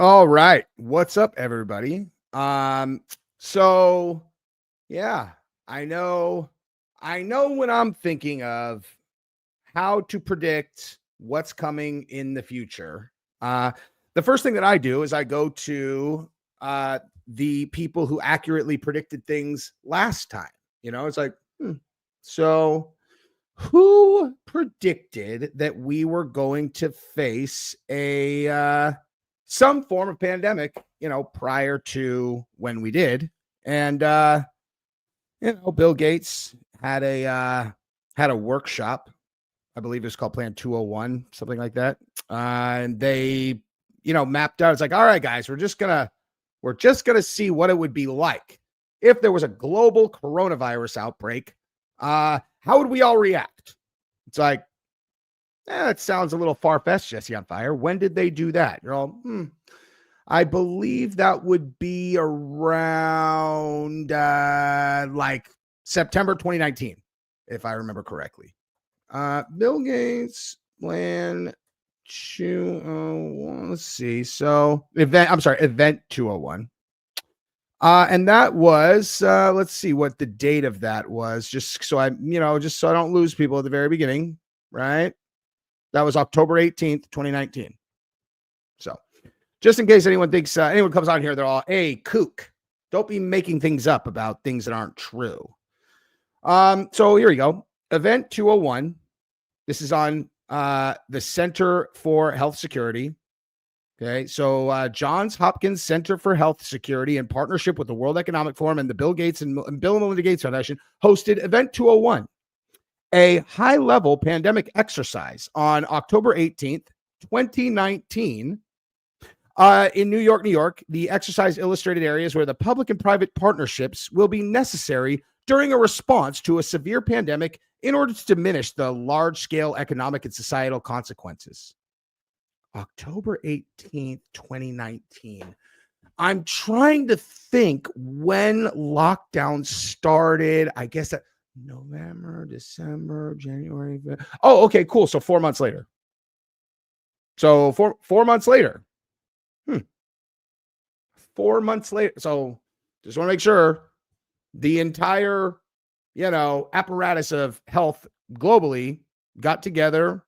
All right. What's up, everybody? So yeah, I know when I'm thinking of how to predict what's coming in the future. The first thing that I do is I go to the people who accurately predicted things last time. It's like, so who predicted that we were going to face a some form of pandemic, prior to when we did? And Bill Gates had a workshop. I believe it was called Plan 201, something like that. And they, mapped out. It's like, all right, guys, we're just gonna see what it would be like if there was a global coronavirus outbreak. How would we all react? It's like, it sounds a little far-fetched, Jesse on Fire. When did they do that? You're all, I believe that would be around like September 2019, if I remember correctly. Bill Gates Plan 201. Let's see. So Event 201. And that was, let's see what the date of that was, just so I don't lose people at the very beginning, right? That was October 18th, 2019. So just in case anyone thinks, anyone comes on here, they're all, hey, kook, don't be making things up about things that aren't true. So here we go. Event 201. This is on the Center for Health Security. Okay, so Johns Hopkins Center for Health Security, in partnership with the World Economic Forum and the Bill Gates and Bill and Melinda Gates Foundation, hosted Event 201, a high-level pandemic exercise on October 18th, 2019, in New York. The exercise illustrated areas where the public and private partnerships will be necessary during a response to a severe pandemic in order to diminish the large-scale economic and societal consequences. October 18th, 2019. I'm trying to think when lockdown started. I guess that November, December, January. Oh, okay, cool. So 4 months later. So 4 months later. 4 months later. So just want to make sure the entire, apparatus of health globally got together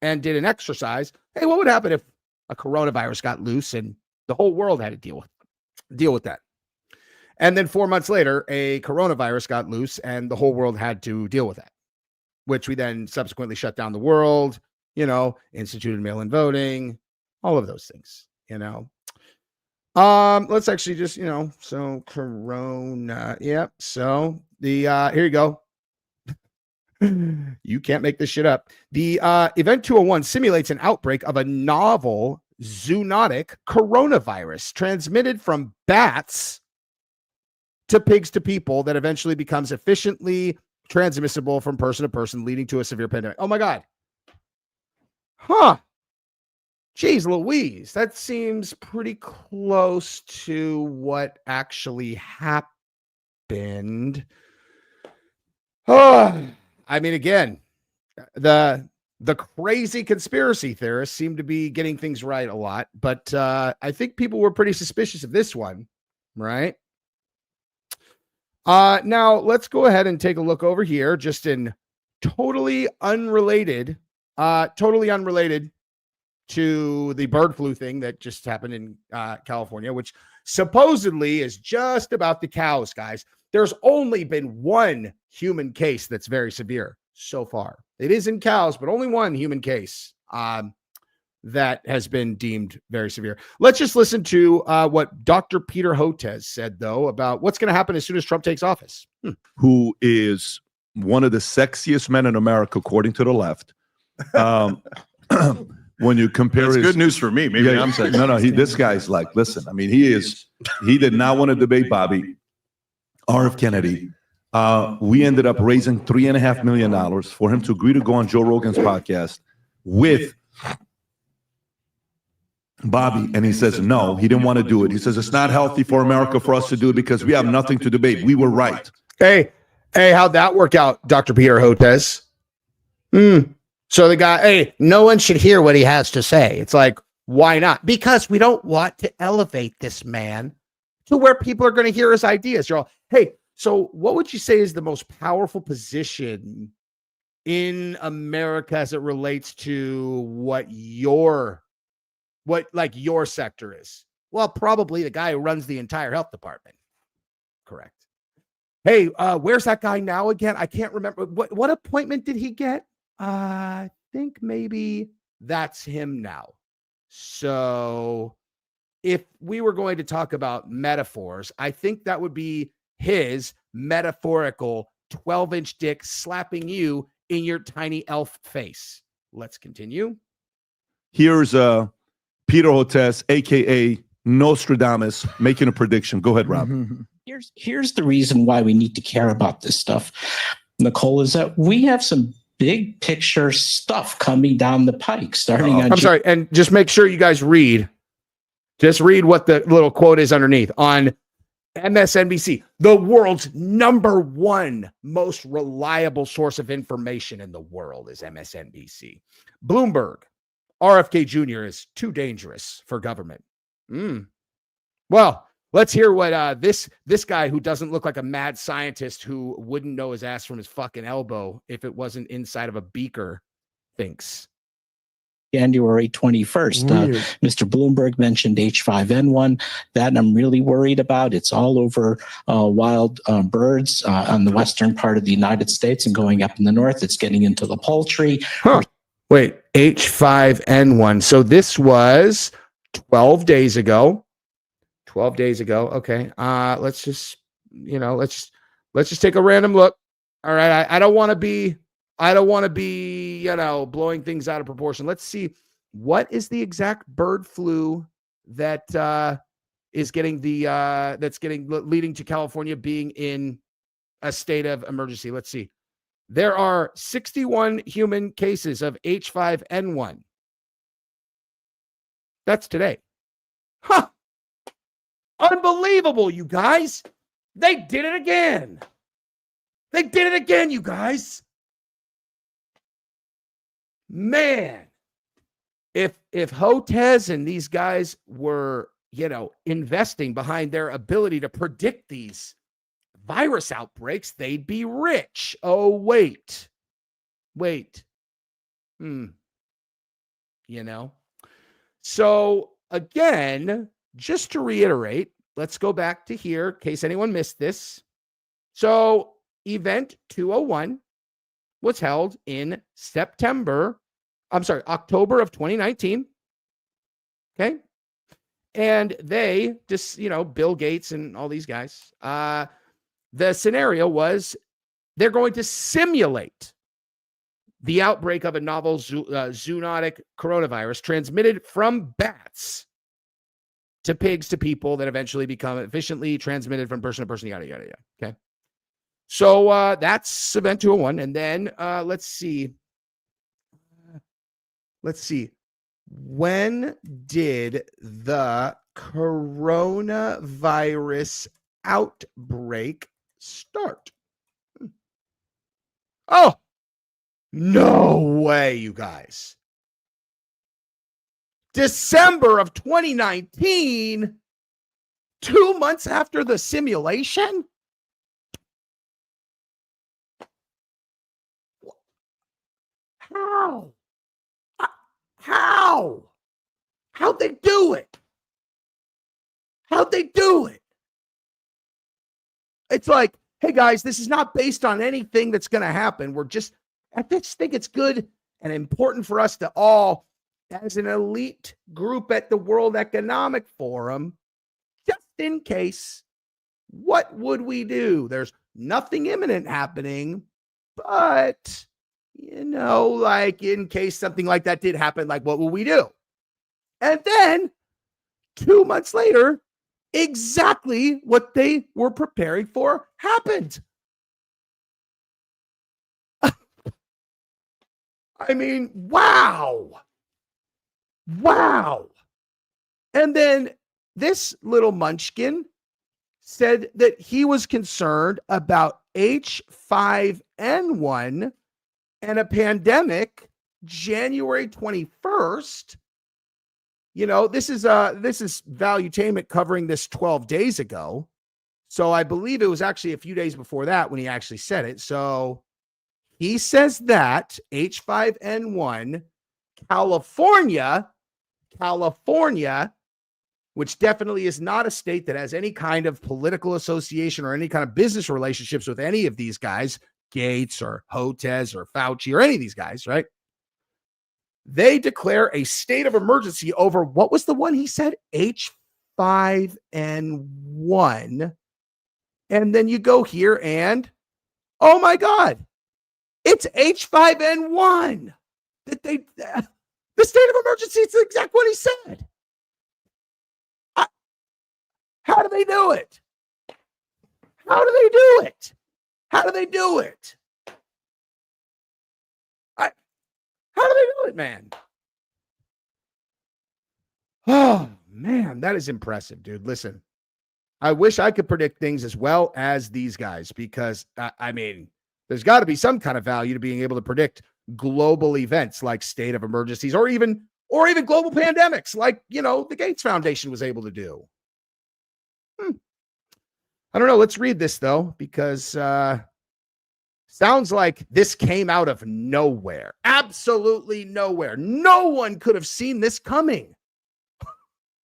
and did an exercise. Hey, what would happen if a coronavirus got loose and the whole world had to deal with that? And then 4 months later, a coronavirus got loose and the whole world had to deal with that, which we then subsequently shut down the world, instituted mail-in voting, all of those things, Let's actually just, so corona. Yep. So the, here you go. You can't make this shit up. The Event 201 simulates an outbreak of a novel zoonotic coronavirus transmitted from bats to pigs to people that eventually becomes efficiently transmissible from person to person, leading to a severe pandemic. Oh my God. Huh. Jeez Louise. That seems pretty close to what actually happened. Oh, I mean, again, the crazy conspiracy theorists seem to be getting things right a lot, but I think people were pretty suspicious of this one, right? Now let's go ahead and take a look over here, just in totally unrelated to the bird flu thing that just happened in California, which supposedly is just about the cows, guys. There's only been one human case that's very severe so far. It is in cows, but only one human case that has been deemed very severe. Let's just listen to what Dr. Peter Hotez said, though, about what's going to happen as soon as Trump takes office. Who is one of the sexiest men in America, according to the left. When you compare That's good news for me. Maybe I'm saying this guy's like, listen, I mean, he did not want to debate Bobby. RF Kennedy. We ended up raising $3.5 million for him to agree to go on Joe Rogan's podcast with Bobby, and he says no, he didn't want to do it. He says it's not healthy for America for us to do it because we have nothing to debate. We were right. Hey, how'd that work out, Dr. Peter Hotez? So the guy, hey, no one should hear what he has to say. It's like, Why not? Because we don't want to elevate this man to where people are going to hear his ideas. You're all, hey, so what would you say is the most powerful position in America as it relates to what your sector is? Well, probably the guy who runs the entire health department. Correct. Hey, where's that guy now again? I can't remember. What appointment did he get? I think maybe that's him now. So if we were going to talk about metaphors, I think that would be his metaphorical 12-inch dick slapping you in your tiny elf face. Let's continue. Here's Peter Hotez, a.k.a. Nostradamus, making a prediction. Go ahead, Rob. Here's the reason why we need to care about this stuff, Nicole, is that we have some big picture stuff coming down the pike starting on... I'm sorry, and just make sure you guys read. Just read what the little quote is underneath. On MSNBC, the world's #1 most reliable source of information in the world is MSNBC. Bloomberg, RFK Jr. is too dangerous for government. Well, let's hear what this guy who doesn't look like a mad scientist who wouldn't know his ass from his fucking elbow if it wasn't inside of a beaker thinks. January 21st. Mr. Bloomberg mentioned H5N1. That I'm really worried about. It's all over wild birds on the western part of the United States and going up in the north. It's getting into the poultry. Huh. Wait, H5N1. So this was 12 days ago. 12 days ago. Okay. Let's just take a random look. All right. I don't want to be, blowing things out of proportion. Let's see. What is the exact bird flu that is getting leading to California being in a state of emergency? Let's see. There are 61 human cases of H5N1. That's today. Huh. Unbelievable, you guys. They did it again. They did it again, you guys. Man, if Hotez and these guys were, investing behind their ability to predict these virus outbreaks, they'd be rich. Oh, wait. So again, just to reiterate, let's go back to here in case anyone missed this. So event 201 was held in October of 2019. Okay. And they just, Bill Gates and all these guys, the scenario was they're going to simulate the outbreak of a novel zoonotic coronavirus transmitted from bats to pigs to people that eventually become efficiently transmitted from person to person, yada, yada, yada. Okay. So that's event 201. And then let's see. When did the coronavirus outbreak start? Oh, no way, you guys. December of 2019, 2 months after the simulation? How? How'd they do it? It's like, hey guys, this is not based on anything that's going to happen. I just think it's good and important for us to all, as an elite group at the World Economic Forum, just in case, what would we do? There's nothing imminent happening, but, like in case something like that did happen, like what will we do? And then 2 months later, exactly what they were preparing for happened. I mean, wow. And then this little munchkin said that he was concerned about H5N1 and a pandemic January 21st this is Valuetainment covering this 12 days ago. So I believe it was actually a few days before that when he actually said it. So he says that H5N1, California, which definitely is not a state that has any kind of political association or any kind of business relationships with any of these guys, Gates or Hotez or Fauci or any of these guys, right? They declare a state of emergency over, what was the one he said? H5N1. And then you go here and, oh my God, it's H5N1 that the state of emergency. It's the exact one he said. How do they do it? How do they do it? How do they do it? How do they do it, man? Oh, man, that is impressive, dude. Listen, I wish I could predict things as well as these guys, because, I mean, there's got to be some kind of value to being able to predict global events like state of emergencies or even global pandemics like, the Gates Foundation was able to do. I don't know. Let's read this, though, because sounds like this came out of nowhere. Absolutely nowhere. No one could have seen this coming.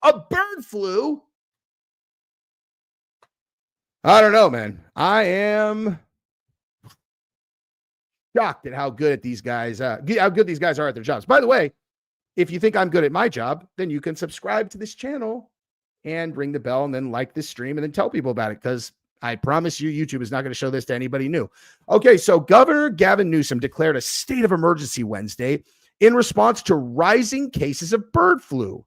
A bird flu. I don't know, man. I am shocked at how good these guys are at their jobs. By the way, if you think I'm good at my job, then you can subscribe to this channel and ring the bell and then like this stream and then tell people about it, because I promise you, YouTube is not going to show this to anybody new. Okay, so Governor Gavin Newsom declared a state of emergency Wednesday in response to rising cases of bird flu.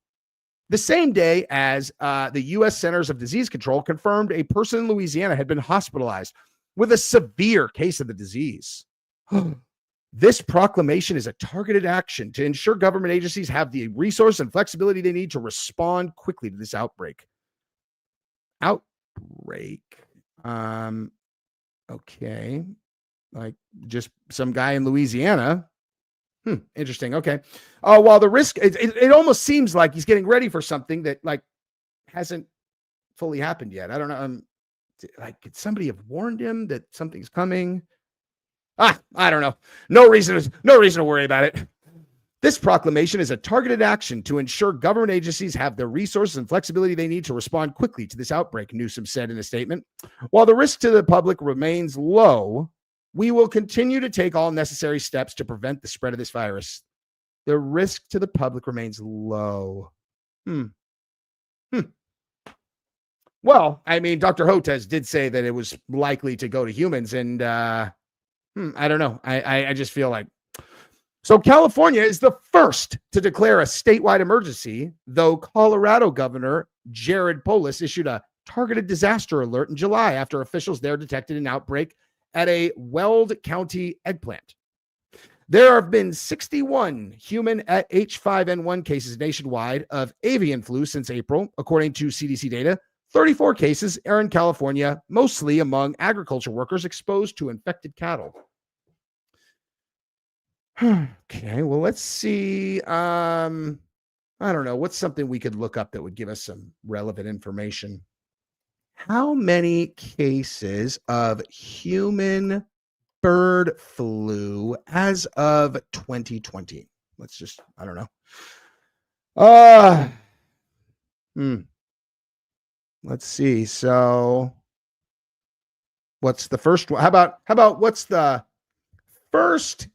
The same day as the U.S. Centers of Disease Control confirmed a person in Louisiana had been hospitalized with a severe case of the disease. This proclamation is a targeted action to ensure government agencies have the resource and flexibility they need to respond quickly to this outbreak. Okay. Like just some guy in Louisiana. Interesting. Okay. Oh, while the risk, it almost seems like he's getting ready for something that like hasn't fully happened yet. I don't know. Like, could somebody have warned him that something's coming? I don't know. No reason to worry about it. This proclamation is a targeted action to ensure government agencies have the resources and flexibility they need to respond quickly to this outbreak, Newsom said in a statement. While the risk to the public remains low, we will continue to take all necessary steps to prevent the spread of this virus. The risk to the public remains low. Well, I mean, Dr. Hotez did say that it was likely to go to humans, and I don't know. I just feel like. So California is the first to declare a statewide emergency, though Colorado Governor Jared Polis issued a targeted disaster alert in July after officials there detected an outbreak at a Weld County eggplant. There have been 61 human H5N1 cases nationwide of avian flu since April, according to CDC data. 34 cases are in California, mostly among agriculture workers exposed to infected cattle. Okay, well, let's see. I don't know. What's something we could look up that would give us some relevant information? How many cases of human bird flu as of 2020? Let's just, I don't know. Let's see. So what's the first one? How about what's the first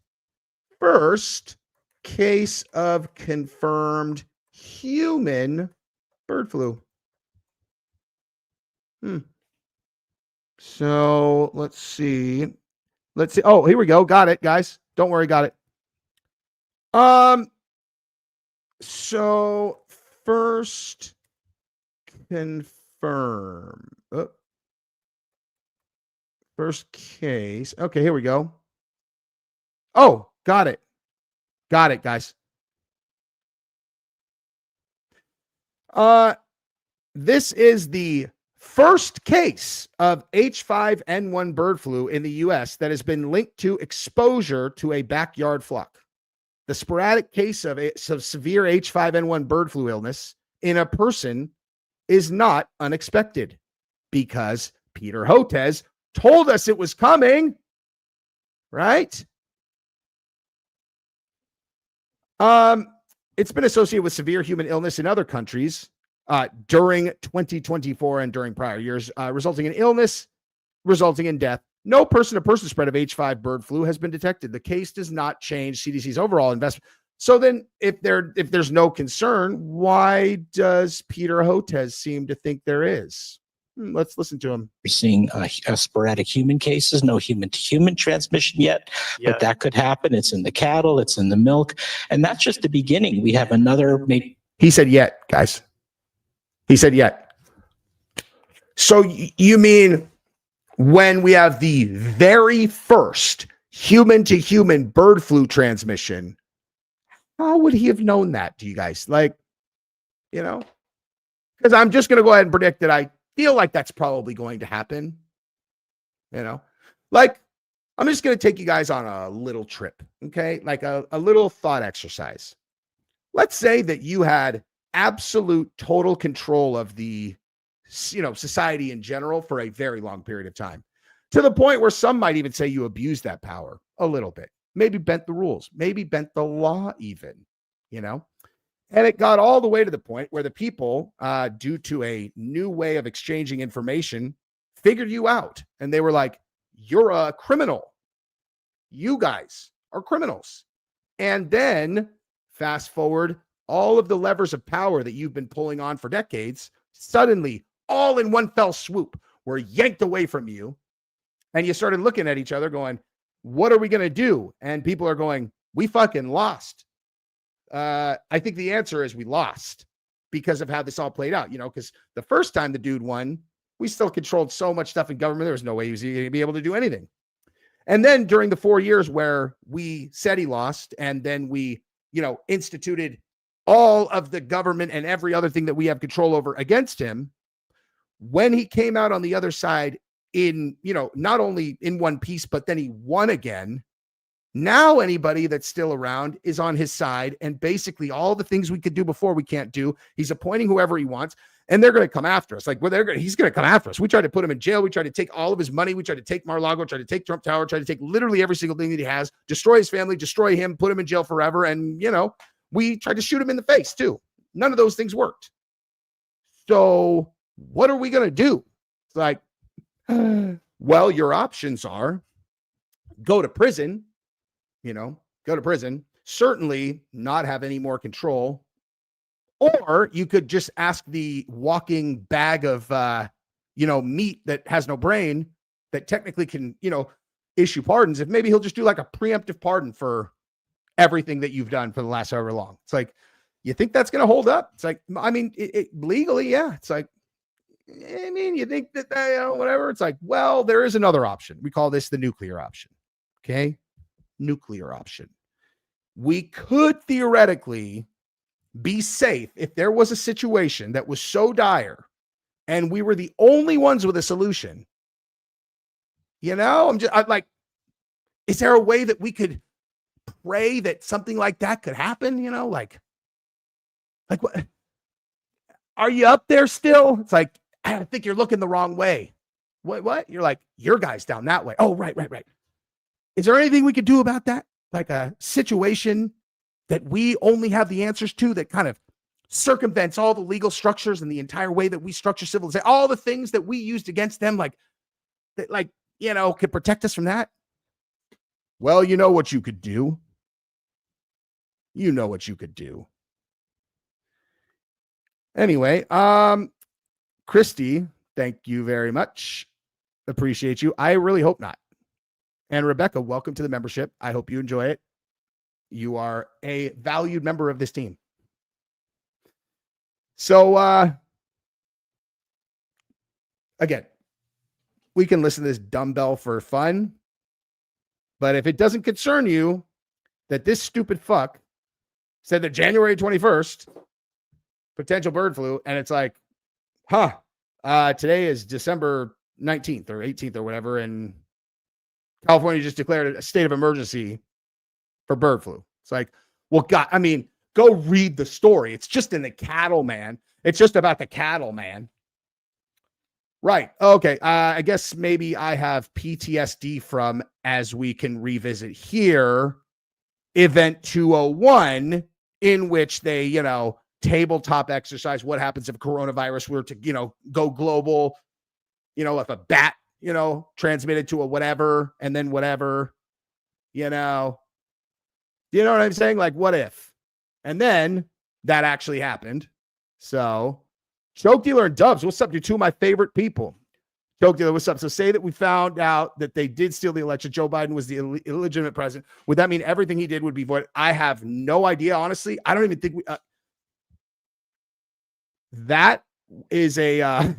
case of confirmed human bird flu? So let's see. Oh, here we go. Got it, guys. Don't worry. Got it. So first confirm. First case. Okay, here we go. Oh, got it. Got it, guys. This is the first case of H5N1 bird flu in the U.S. that has been linked to exposure to a backyard flock. the sporadic case of severe H5N1 bird flu illness in a person is not unexpected because Peter Hotez told us it was coming, right? It's been associated with severe human illness in other countries during 2024 and during prior years, resulting in illness, resulting in death. No person-to-person spread of H5 bird flu has been detected. The case does not change CDC's overall investment. So then if there's no concern, why does Peter Hotez seem to think there is? Let's listen to him. We're seeing sporadic human cases, no human-to-human transmission yet, but that could happen. It's in the cattle, it's in the milk, and that's just the beginning. We have another. He said yet, guys. He said yet. So you mean when we have the very first human-to-human bird flu transmission, how would he have known that, do you guys? Like, you know? Because I'm just going to go ahead and predict that I feel like that's probably going to happen. You know? Like, I'm just going to take you guys on a little trip, okay? Like a little thought exercise. Let's say that you had absolute total control of the, society in general for a very long period of time, to the point where some might even say you abused that power a little bit, maybe bent the rules, maybe bent the law even, and it got all the way to the point where the people, due to a new way of exchanging information, figured you out. And they were like, you're a criminal. You guys are criminals. And then fast forward, all of the levers of power that you've been pulling on for decades, suddenly all in one fell swoop were yanked away from you. And you started looking at each other going, what are we going to do? And people are going, we fucking lost. I think the answer is we lost because of how this all played out, because the first time the dude won, we still controlled so much stuff in government. There was no way he was going to be able to do anything. And then during the 4 years where we said he lost, and then we, instituted all of the government and every other thing that we have control over against him, when he came out on the other side in, not only in one piece, but then he won again. Now anybody that's still around is on his side, and basically all the things we could do before we can't do. He's appointing whoever he wants, and they're going to come after us. Like, he's going to come after us. We tried to put him in jail. We tried to take all of his money. We tried to take Mar-a-Lago, tried to take Trump Tower, tried to take literally every single thing that he has, destroy his family, destroy him, put him in jail forever. And, we tried to shoot him in the face too. None of those things worked. So what are we going to do? It's like, well, your options are go to prison, go to prison, certainly not have any more control. Or you could just ask the walking bag of, meat that has no brain that technically can, issue pardons. If maybe he'll just do like a preemptive pardon for everything that you've done for the last however long. It's like, you think that's going to hold up? It's like, I mean, legally, yeah. It's like, I mean, you think that, whatever. It's like, well, there is another option. We call this the nuclear option. Okay. Nuclear option. We could theoretically be safe if there was a situation that was so dire and we were the only ones with a solution. I'm like, is there a way that we could pray that something like that could happen? Like what? Are you up there still? It's like, I think you're looking the wrong way. What? You're like, your guy's down that way. Oh, right. Is there anything we could do about that? Like a situation that we only have the answers to that kind of circumvents all the legal structures and the entire way that we structure civilization, all the things that we used against them, could protect us from that. Well, you know what you could do. Anyway, Christy, thank you very much. Appreciate you. I really hope not. And Rebecca, welcome to the membership. I hope you enjoy it. You are a valued member of this team. So, again, we can listen to this dumbbell for fun, but if it doesn't concern you that this stupid fuck said that January 21st, potential bird flu, and it's like, today is December 19th or 18th or whatever, and California just declared a state of emergency for bird flu. It's like, Well, God, I mean, go read the story. It's just in the cattle, man. It's just about the cattle, man. Right. Okay. I guess maybe I have PTSD from, as we can revisit here, event 201, in which they, tabletop exercise. What happens if coronavirus were to, go global, if a bat, transmitted to a whatever, and then whatever, you know what I'm saying? Like, what if? And then that actually happened. So, Choke Dealer and Dubs, what's up? You're two of my favorite people. Choke Dealer, what's up? So say that we found out that they did steal the election. Joe Biden was the illegitimate president. Would that mean everything he did would be void? I have no idea, honestly. I don't even think that is a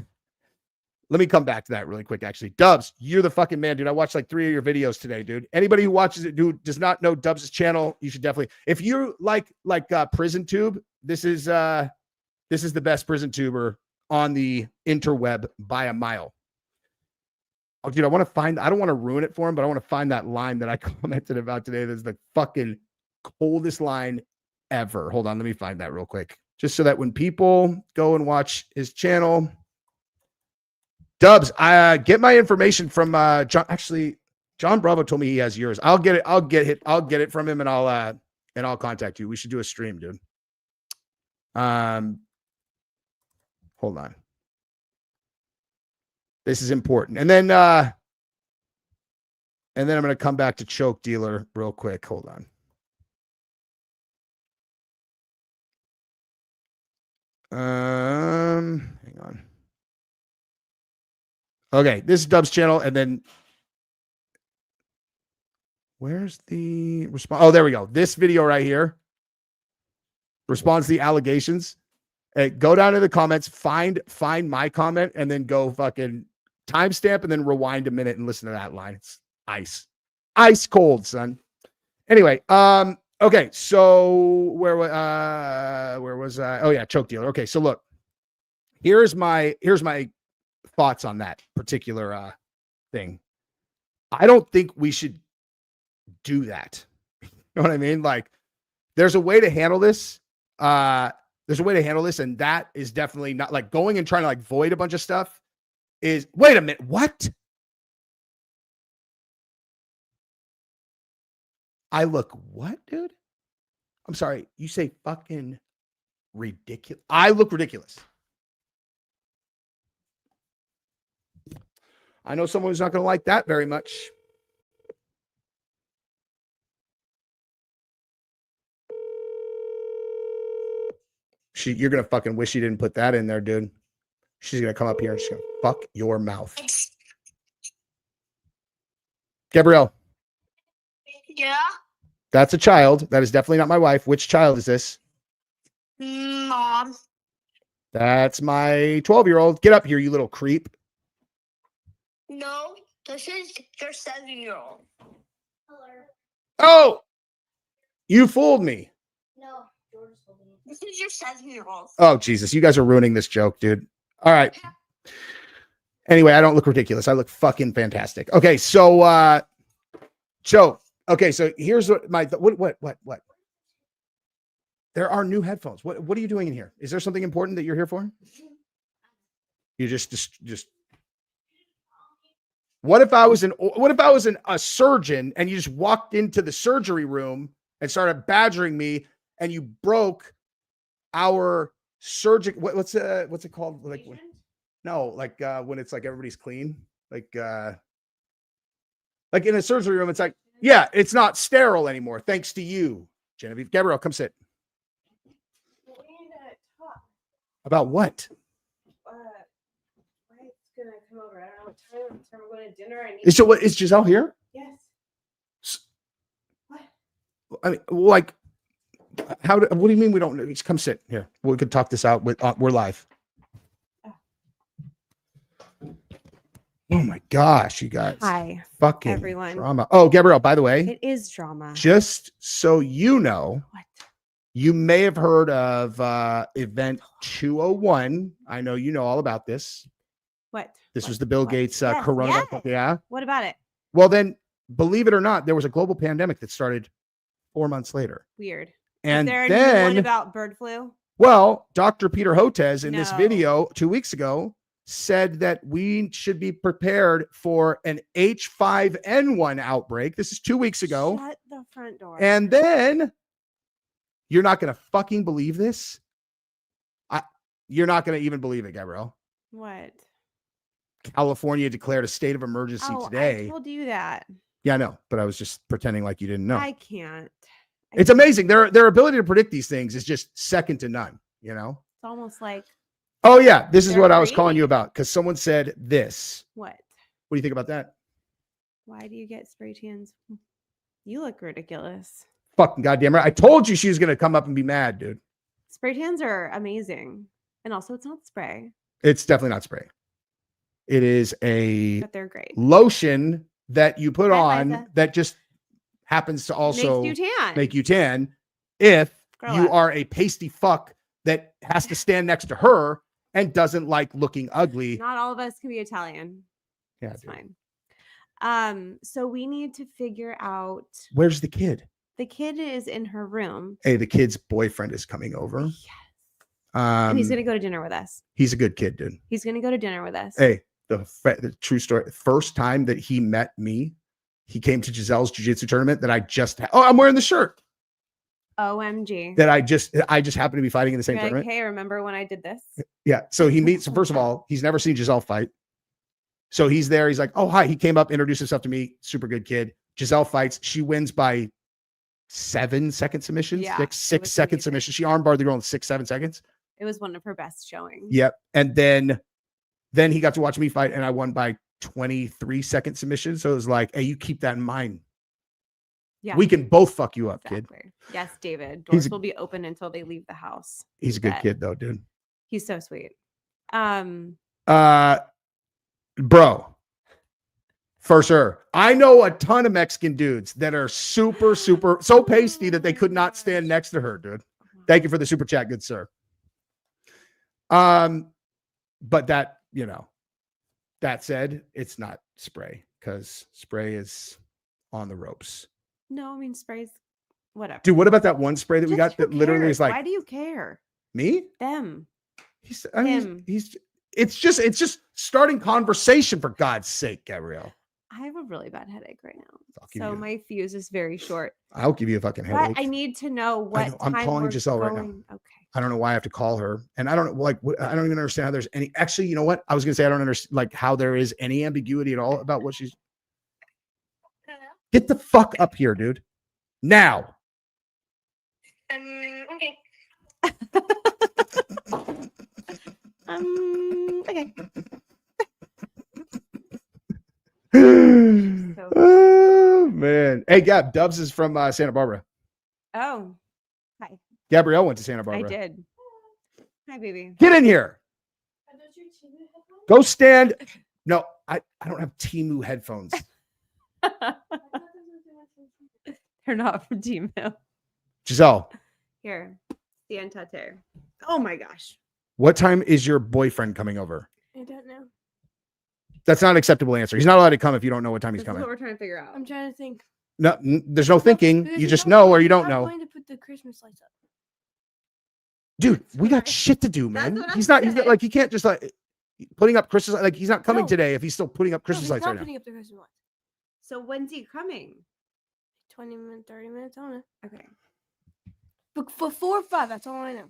let me come back to that really quick, actually. Dubs, you're the fucking man, dude. I watched like 3 of your videos today, dude. Anybody who watches it, dude, does not know Dubs' channel, you should definitely. If you like Prison Tube, this is the best prison tuber on the interweb by a mile. Oh, dude, I don't want to ruin it for him, but I want to find that line that I commented about today. That's the fucking coldest line ever. Hold on, let me find that real quick. Just so that when people go and watch his channel, Dubs, I get my information from John. Actually, John Bravo told me he has yours. I'll get it from him, and I'll contact you. We should do a stream, dude. Hold on. This is important. And then I'm going to come back to Choke Dealer real quick. Hold on. Hang on. Okay, this is Dub's channel, and then where's the response? Oh, there we go. This video right here responds to the allegations. Go down to the comments, find my comment, and then go fucking timestamp, and then rewind a minute and listen to that line. It's ice cold, son. Anyway, okay, so where was I? Oh yeah, Choke Dealer. Okay, so look, here's my thoughts on that particular thing. I don't think we should do that. You know what I mean? Like, there's a way to handle this. And that is definitely not like going and trying to like void a bunch of stuff. Wait a minute, what? I look what, dude? I'm sorry, you say fucking ridiculous. I look ridiculous. I know someone who's not going to like that very much. You're going to fucking wish you didn't put that in there, dude. She's going to come up here and she's going to fuck your mouth. Gabrielle. Yeah? That's a child. That is definitely not my wife. Which child is this? Mom. That's my 12-year-old. Get up here, you little creep. No, this is your 7-year-old. Oh, you fooled me. No, this is your 7-year-old. Oh, Jesus. You guys are ruining this joke, dude. All right. Anyway, I don't look ridiculous. I look fucking fantastic. Okay, so, Joe. Okay, so here's what what? There are new headphones. What are you doing in here? Is there something important that you're here for? You just. What if I was a surgeon and you just walked into the surgery room and started badgering me and you broke our surgical what's it called? Like when it's like everybody's clean, like in a surgery room, it's like, yeah, it's not sterile anymore. Thanks to you, Genevieve. Gabrielle, come sit. We need to talk. About what? Wyatt's gonna come over. I don't know what time we're going to dinner. Is Giselle here? Yes. What? I mean, like, what do you mean we don't know? Just come sit here. We could talk this out. We're live. Oh my gosh, you guys. Hi, fucking everyone. Drama. Oh, Gabrielle, by the way, It is drama. just so you know, What? you may have heard of event 201. I know you know all about this. What? This What? was the Bill What? Gates Yes, coronavirus. yes. Yeah. What about it? Well, then, believe it or not, there was a global pandemic that started 4 months later. Weird. And there a new one then, about bird flu? well, Dr. Peter Hotez in this No. video 2 weeks ago said that we should be prepared for an H5N1 outbreak. This is 2 weeks ago. Shut the front door. And then you're not going to fucking believe this. You're not going to even believe it, Gabrielle. What? California declared a state of emergency Oh, today. I told you that. Yeah, I know, but I was just pretending like you didn't know. I can't. It's amazing. Their ability to predict these things is just second to none, you know? It's almost like Oh, yeah. This is They're what I was free? calling you about because someone said this. what? What do you think about that? Why do you get spray tans? You look ridiculous. Fucking goddamn right. I told you she was going to come up and be mad, dude. Spray tans are amazing. And also, it's not spray, It's definitely not spray. It is a but they're great. lotion that you put Hi, on Liza. that just happens to also Makes you tan. make you tan if Grow you up. are a pasty fuck that has to stand next to her and doesn't like looking ugly. Not all of us can be Italian. Yeah, It's dude. fine. So we need to figure out. Where's the kid? The kid is in her room. Hey, the kid's boyfriend is coming over. Yes. And he's Um, gonna go to dinner with us. he's a good kid, dude. He's gonna go to dinner with us. Hey, the true story. First time that he met me, he came to Giselle's jiu-jitsu tournament that I just oh, I'm wearing the shirt OMG. that I just happened to be fighting in the same You're like, tournament. hey, remember when I did this? Yeah. So he meets, first of all, he's never seen Giselle fight. So he's there. He's like, oh, hi. He came up, introduced himself to me. Super good kid. Giselle fights. She wins by 7-second submissions. Yeah, Six it was 6-second amazing. submissions. She armbarred the girl in 6-7 seconds. It was one of her best showings. Yep. And then he got to watch me fight and I won by 23-second submission. So it was like, hey, you keep that in mind. Yeah. We can both fuck you up, kid. Exactly. Yes, David. He's Doors a- will be open until they leave the house. He's a good Bet. kid though, dude. He's so sweet. Bro, for sure. I know a ton of Mexican dudes that are super so pasty that they could not stand next to her, dude. Thank you for the super chat, good sir. But that, you know, that said, it's not spray because spray is on the ropes. No, I mean sprays. Whatever. Dude, what about that one spray that we Just got who that literally cares? is like why do you care? me? Them. I mean, Him. it's just starting conversation for God's sake, Gabrielle. I have a really bad headache right now. I'll give So you- my fuse is very short. I'll give you a fucking headache. But I need to know what know, I'm time calling we're Giselle right now. going. Okay. I don't know why I have to call her. And I don't know, like, I don't even understand how there's any, actually, you know what? I was going to say, I don't understand, like, how there is any ambiguity at all about what she's, get the fuck up here, dude. Now. Okay. Okay. Oh, man. Hey, Gab, Dubs is from Santa Barbara. Oh, Gabrielle went to Santa I Barbara. did. Hi, baby. Get in here. Go stand. No, I don't have Timu headphones. They're not from Timo. Giselle, Here, siéntate. Oh my gosh. what time is your boyfriend coming over? I don't know. That's not an acceptable answer. He's not allowed to come if you don't know what time he's This is what coming. we're trying to figure out. I'm trying to think. No, there's no thinking. Because You he's just not know going- or you don't he's not know. going to put the Christmas lights up. Dude, we got Sorry. shit to do, man. what I'm He's not saying. like, he can't just like putting up Christmas, like he's not coming No. today if he's still putting up No, Christmas he's lights not right now. putting up the Christmas lights. So when's he coming? 20 minutes, 30 minutes, I don't know. Okay. But for 4 or 5, that's all I know.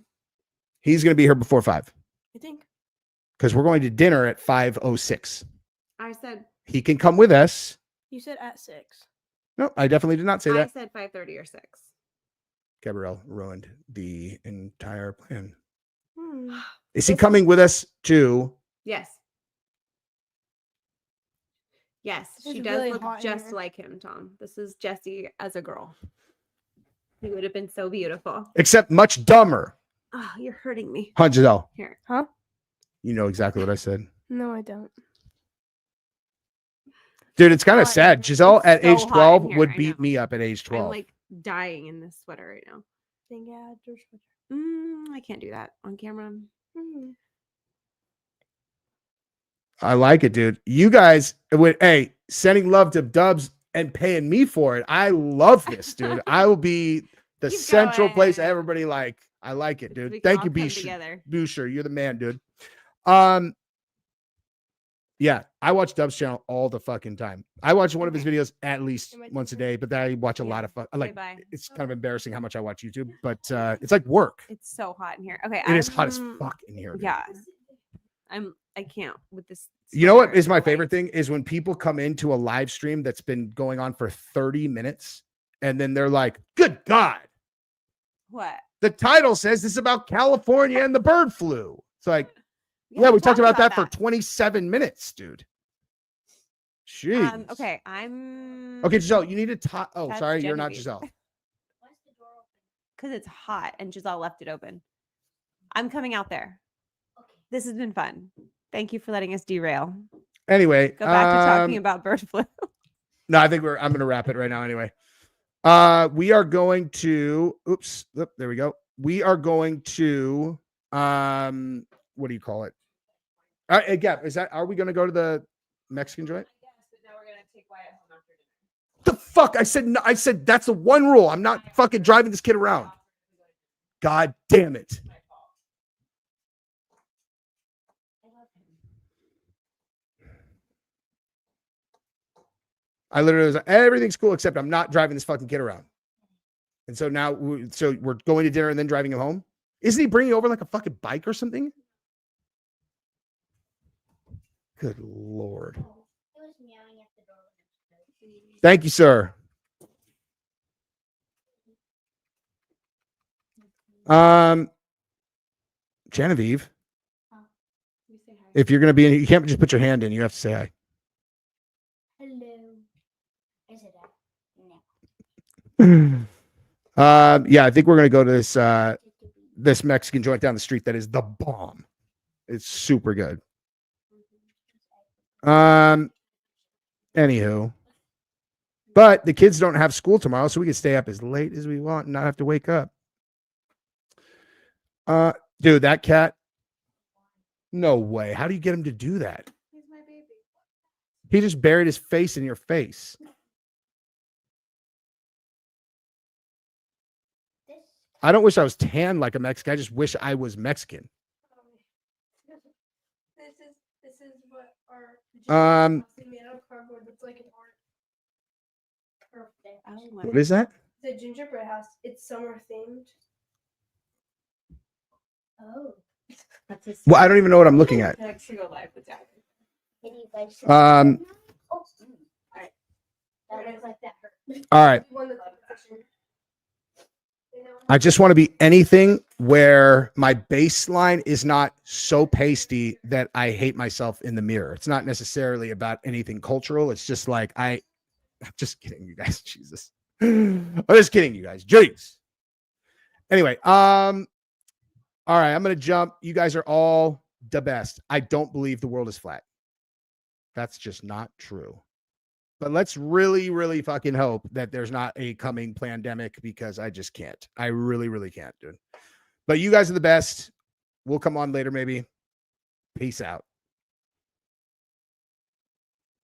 He's going to be here before 5 I think. because we're going to dinner at 5:06. I said He can come with us. You said at 6. No, I definitely did not say I that. said 5:30 or 6. Gabrielle ruined the entire plan. Hmm. Is he coming with us too? Yes. Yes, It's she does really look hot in just here. like him, Tom. This is Jesse as a girl. He would have been so beautiful. Except much dumber. Oh, you're hurting me. Huh, Giselle? Here. Huh? You know exactly what I said. No, I don't. Dude, it's kind of hot in sad. here. Giselle It's at so age hot in 12 here, would I beat know. me up at age 12. I'm like dying in this sweater right now. Think I had your sweater. I can't do that on camera. Hmm. I like it, dude. You guys would, sending love to Dubs and paying me for it. I love this, dude. I will be The Keep central place. going. Everybody like. I like it, So we dude. can Thank all you, come Boucher. together. Boucher, you're the man, dude. Yeah, I watch Dub's channel all the fucking time. I watch one of his videos at least once a day, but then I watch a lot of like. Bye. It's kind of embarrassing how much I watch YouTube, but it's like work. It's so hot in here. Okay, It is hot as fuck in here. Dude. Yeah, I can't with this. You know what sweater is my and the favorite lights. thing is when people come into a live stream that's been going on for 30 minutes and then they're like, "Good God, What? the title says this is about California and the bird flu." It's like, yeah, we talked about that for 27 minutes, dude. Jeez. Okay, I'm. Okay, Giselle, you need to talk. Oh, That's sorry, you're not Genevieve. Giselle. Because it's hot and Giselle left it open. I'm coming out there. This has been fun. Thank you for letting us derail. Anyway, Go back to talking about bird flu. No, I think I'm gonna wrap it right now anyway. We are going to there we go. We are going to what do you call it? Gab, are we gonna go to the Mexican joint? Now we're gonna take Wyatt home after dinner. The fuck? I said no, I said that's the one rule. I'm not fucking driving this kid around. God damn it. I literally was like, everything's cool except I'm not driving this fucking kid around. And so now, we're going to dinner and then driving him home. Isn't he bringing over like a fucking bike or something? Good Lord. Thank you, sir. Genevieve, if you're going to be in, you can't just put your hand in. You have to say hi. Hello. Is it that? No. Yeah, I think we're going to go to this Mexican joint down the street that is the bomb. It's super good. Anywho, but the kids don't have school tomorrow, so we can stay up as late as we want and not have to wake up. Dude, that cat. No way. How do you get him to do that? He's my baby. He just buried his face in your face. I don't wish I was tan like a Mexican. I just wish I was Mexican. This is what our made out of cardboard. It's like an art. Perfect. What is that? The gingerbread house. It's summer themed. Oh. That's a Well, I don't even know what I'm looking at. Next to go live with Dad. Can you guys see Um, that? Oh, alright. That looks like that hurt. All right. One of the picture. I just want to be anything where my baseline is not so pasty that I hate myself in the mirror. It's not necessarily about anything cultural. It's just like I'm just kidding, you guys. Jesus. I'm just kidding, you guys. Jeez. Anyway, all right, I'm gonna jump. You guys are all the best. I don't believe the world is flat. That's just not true. But let's really, really fucking hope that there's not a coming pandemic because I just can't. I really, really can't, dude. But you guys are the best. We'll come on later, maybe. Peace out.